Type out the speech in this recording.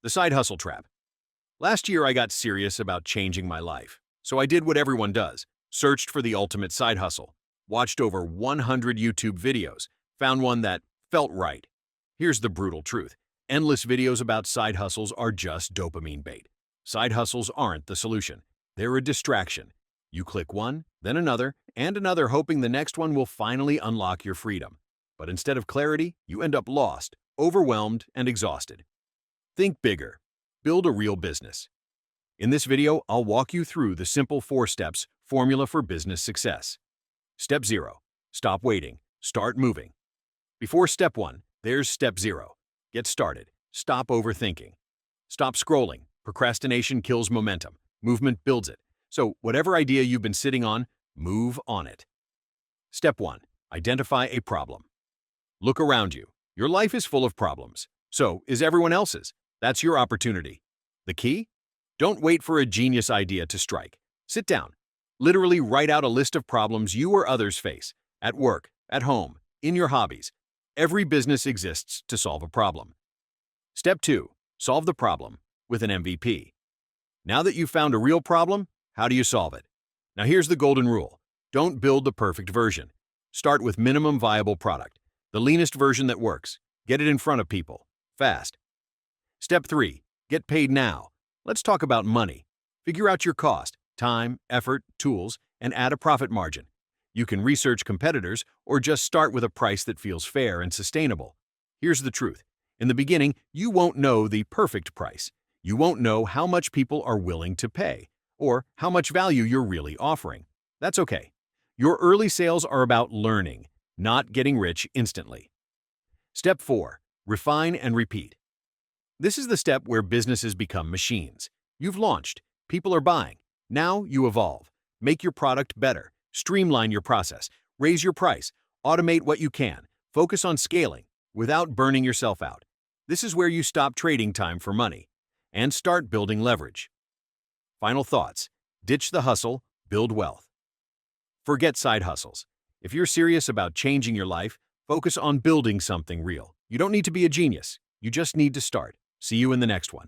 The side hustle trap. Last year, I got serious about changing my life. So I did what everyone does, searched for the ultimate side hustle, watched over 100 YouTube videos, found one that felt right. Here's the brutal truth. Endless videos about side hustles are just dopamine bait. Side hustles aren't the solution. They're a distraction. You click one, then another, and another, hoping the next one will finally unlock your freedom. But instead of clarity, you end up lost, overwhelmed, and exhausted. Think bigger. Build a real business. In this video, I'll walk you through the simple 4 steps formula for business success. Step 0. Stop waiting. Start moving. Before step 1, there's step 0. Get started. Stop overthinking. Stop scrolling. Procrastination kills momentum. Movement builds it. So whatever idea you've been sitting on, move on it. Step 1. Identify a problem. Look around you. Your life is full of problems. So is everyone else's. That's your opportunity. The key? Don't wait for a genius idea to strike. Sit down. Literally write out a list of problems you or others face, at work, at home, in your hobbies. Every business exists to solve a problem. Step 2. Solve the problem with an MVP. Now that you've found a real problem, how do you solve it? Now here's the golden rule. Don't build the perfect version. Start with minimum viable product, the leanest version that works. Get it in front of people, fast. Step 3. Get paid now. Let's talk about money. Figure out your cost, time, effort, tools, and add a profit margin. You can research competitors or just start with a price that feels fair and sustainable. Here's the truth. In the beginning, you won't know the perfect price. You won't know how much people are willing to pay or how much value you're really offering. That's okay. Your early sales are about learning, not getting rich instantly. Step 4. Refine and repeat. This is the step where businesses become machines. You've launched. People are buying. Now you evolve. Make your product better. Streamline your process. Raise your price. Automate what you can. Focus on scaling without burning yourself out. This is where you stop trading time for money and start building leverage. Final thoughts. Ditch the hustle. Build wealth. Forget side hustles. If you're serious about changing your life, focus on building something real. You don't need to be a genius. You just need to start. See you in the next one.